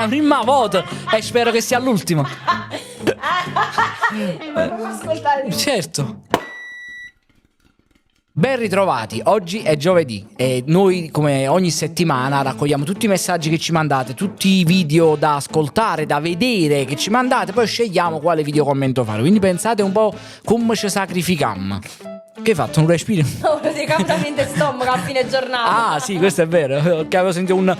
la prima volta e spero che sia l'ultima. Volevo ascoltare. Certo. Ben ritrovati, oggi è giovedì e noi come ogni settimana raccogliamo tutti i messaggi che ci mandate, tutti i video da ascoltare, da vedere che ci mandate, poi scegliamo quale video commento fare, quindi pensate un po' come ci sacrificam. Che hai fatto? Un respiro? No, praticamente stomaco a fine giornata. Ah sì, questo è vero, che avevo sentito un...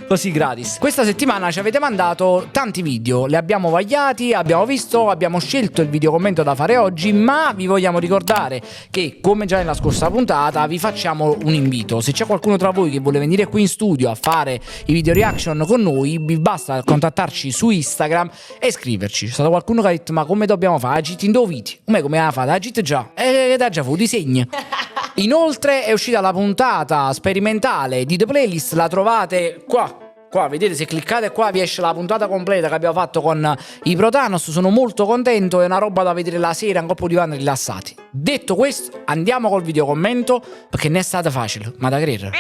così gratis. Questa settimana ci avete mandato tanti video, li abbiamo vagliati, abbiamo visto, abbiamo scelto il video commento da fare oggi, ma vi vogliamo ricordare che come già nella scorsa puntata vi facciamo un invito. Se c'è qualcuno tra voi che vuole venire qui in studio a fare i video reaction con noi, vi basta contattarci su Instagram e scriverci. C'è stato qualcuno che ha detto ma come dobbiamo fare? Agit indoviti. Come la fate? Agit già. Da già fu disegni. Inoltre è uscita la puntata sperimentale di The Playlist, la trovate qua. Qua vedete, se cliccate qua vi esce la puntata completa che abbiamo fatto con i Protanos. Sono molto contento, è una roba da vedere la sera, un po' di divano rilassati. Detto questo, andiamo col video commento perché non è stata facile, ma da credere.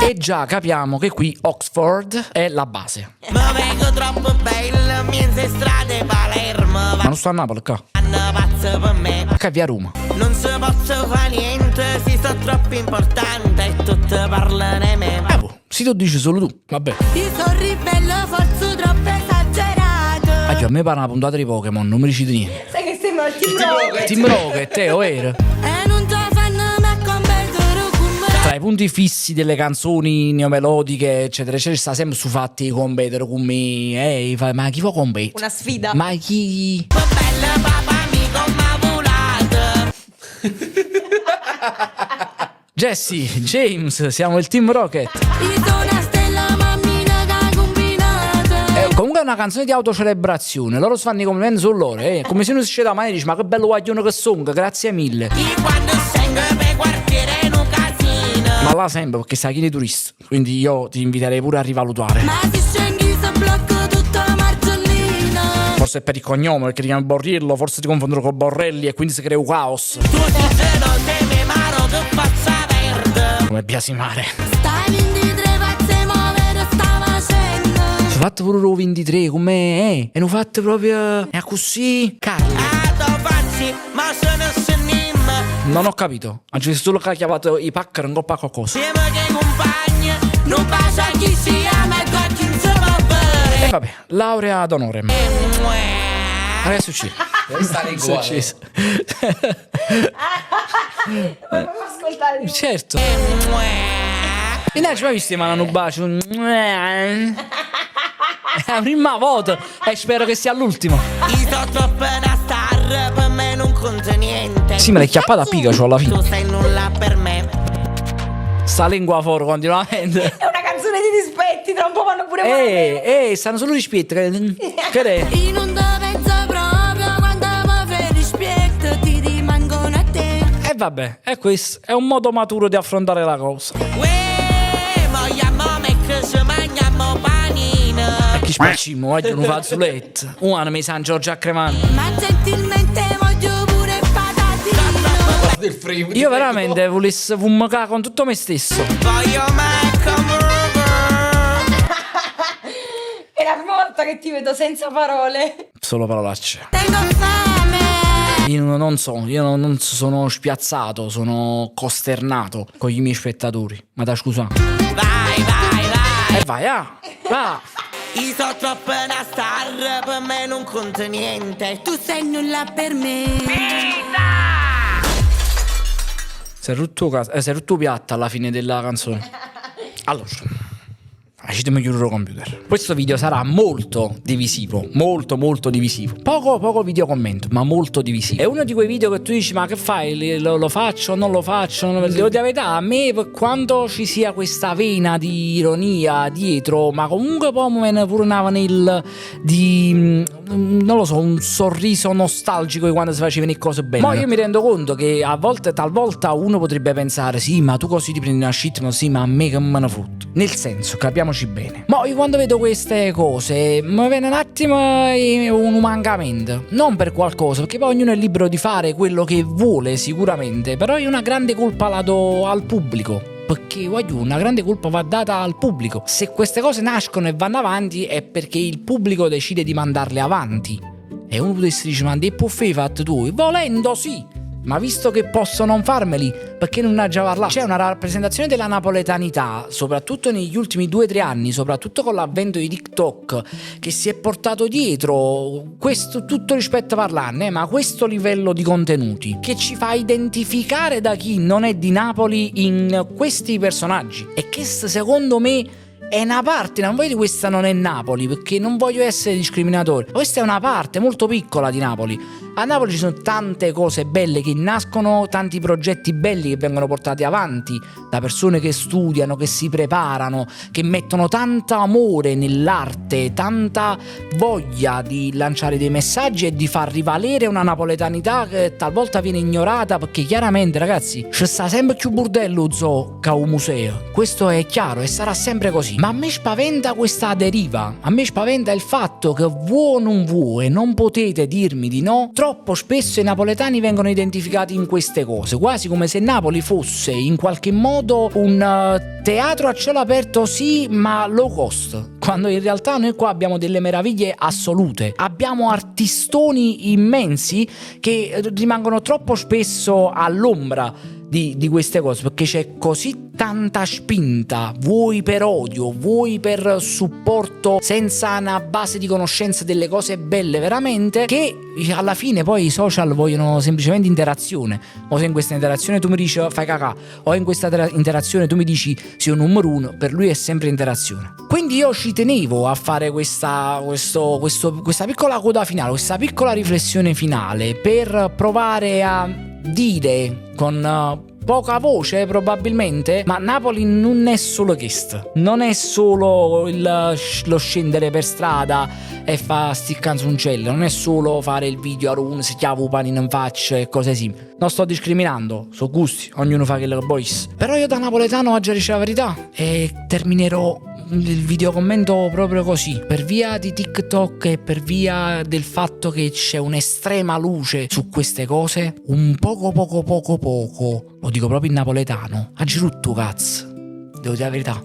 E già capiamo che qui Oxford è la base. Ma vengo troppo bello, mienze strade Palermo. Ma non sto a Napoli qua. Vanno pazzo per me. Qua via Roma. Non si posso fare niente, si sto troppo importante e tutti parlano di me. Si lo dici solo tu, vabbè. Io sono ribello, forse troppo esagerato. A me pare una puntata di Pokémon, non mi dici niente. Sai che sembra il Team Rocket. Team Rocket, vero? E non ti fanno mai competere con me. Tra i punti fissi delle canzoni neomelodiche, eccetera, eccetera, sta sempre su fatti competere con me. Ma chi può competere? Una sfida. Ma chi? Bella papà mi comma Jesse, James, siamo il Team Rocket. Io sono una stella mammina da combinata. Comunque è una canzone di autocelebrazione. Loro si fanno i complimenti su loro, come se non si sceda mai e dici ma che bello guaglione che sono, grazie mille. Io quando scengo per quartiere in un casino. Ma là sempre perché sai chi è turista. Quindi io ti inviterei pure a rivalutare. Ma se scendi si blocca tutta Marzellina. Forse è per il cognome perché ti chiami Borriello, forse ti confondono con Borrelli e quindi si crea un caos. Tu sincero te mi maro che faccia verde. Come biasimare. Stai 23 pazze muovere sta facendo. Si è fatto pure il 23 come e non fatto proprio. È così. Carli. Ah, tu facci, ma se ne sennim. Non ho capito. Anzi, solo che ha chiamato i Packer un po' a qualcosa. Siamo che compagni, non passa chi si ama e qua chi non si va bene. E vabbè, laurea ad honorem. Adesso ci. Stare uguale. Volevo ascoltare. Certo. E dai, ci mai visto mandano un bacio? È la prima volta e spero che sia l'ultima. Io sto troppo da star, per me non conta niente. Sì, me l'hai chiappata a Pikachu alla fine. Tu sei nulla per me. Sta lingua fuori continuamente. È una canzone di dispetti, tra un po' vanno pure buone. Stanno solo rispetti. Che è? Io non te penso proprio quando mi fai rispetto, ti rimangono a te. E vabbè, è questo. È un modo maturo di affrontare la cosa. Uè, vogliamo che ci mangiamo panino. E chi spacciamo? Voglio un fazzoletto. Un anno mi San Giorgio a Cremano. Ma gentilmente voglio pure patatino. Del frame. Io veramente volessi fumare con tutto me stesso. Voglio me come È la prima volta che ti vedo senza parole. Solo parolacce. tengo fame. Io non sono spiazzato, sono costernato con i miei spettatori. Ma da scusa. Vai, vai, vai. E vai, va. Io so troppo una star, per me non conta niente. Tu sei nulla per me. Si è rotto piatto alla fine della canzone. Allora, facetemi chiudere il computer. Questo video sarà molto divisivo, molto divisivo. Poco video commento, ma molto divisivo. È uno di quei video che tu dici ma che fai? Lo faccio, non lo faccio? Devo dire la verità, a me per quanto ci sia questa vena di ironia dietro, ma comunque poi mi viene pure una vanilla di, non lo so, un sorriso nostalgico di quando si facevano le cose belle. Ma io mi rendo conto che talvolta uno potrebbe pensare sì, ma tu così ti prendi una shit, ma sì, ma a me che me ne fotte. Nel senso, capiamoci bene. Ma io quando vedo queste cose mi viene un attimo un mancamento. Non per qualcosa, perché poi ognuno è libero di fare quello che vuole sicuramente, però io una grande colpa la do al pubblico. perché voglio, una grande colpa va data al pubblico. Se queste cose nascono e vanno avanti è perché il pubblico decide di mandarle avanti. E uno potesse dire, ma dei puffi fatti tu? Volendo sì, ma visto che posso non farmeli, perché non ha già parlato? C'è una rappresentazione della napoletanità, soprattutto negli ultimi 2-3 anni, soprattutto con l'avvento di TikTok, che si è portato dietro questo, tutto rispetto a parlarne, ma questo livello di contenuti, che ci fa identificare da chi non è di Napoli in questi personaggi. E che secondo me è una parte, non voglio dire questa non è Napoli, perché non voglio essere discriminatore, questa è una parte molto piccola di Napoli. A Napoli ci sono tante cose belle che nascono, tanti progetti belli che vengono portati avanti da persone che studiano, che si preparano, che mettono tanto amore nell'arte, tanta voglia di lanciare dei messaggi e di far rivalere una napoletanità che talvolta viene ignorata, perché chiaramente, ragazzi, c'è sta sempre più burdello zoo che un museo. Questo è chiaro e sarà sempre così. Ma a me spaventa questa deriva, a me spaventa il fatto che vuoi non vuoi, non potete dirmi di no. Troppo spesso i napoletani vengono identificati in queste cose, quasi come se Napoli fosse in qualche modo un teatro a cielo aperto, sì, ma low cost, quando in realtà noi qua abbiamo delle meraviglie assolute, abbiamo artistoni immensi che rimangono troppo spesso all'ombra di queste cose, perché c'è così tanta spinta, vuoi per odio, vuoi per supporto senza una base di conoscenza delle cose belle veramente, che alla fine poi i social vogliono semplicemente interazione. O se in questa interazione tu mi dici fai cacà, o in questa interazione tu mi dici sei un numero uno, per lui è sempre interazione. Quindi io ci tenevo a fare questa piccola coda finale, questa piccola riflessione finale, per provare a dire con poca voce probabilmente, ma Napoli non è solo questo, non è solo lo scendere per strada e fa sti canzoncelli, non è solo fare il video a run, si chiava un panino in faccia e cose simili. Non sto discriminando, so gusti, ognuno fa quello che vuole. Però io da napoletano oggi dico la verità e terminerò il video commento proprio così, per via di TikTok e per via del fatto che c'è un'estrema luce su queste cose, un poco, lo dico proprio in napoletano, a girutto cazzo, devo dire la verità.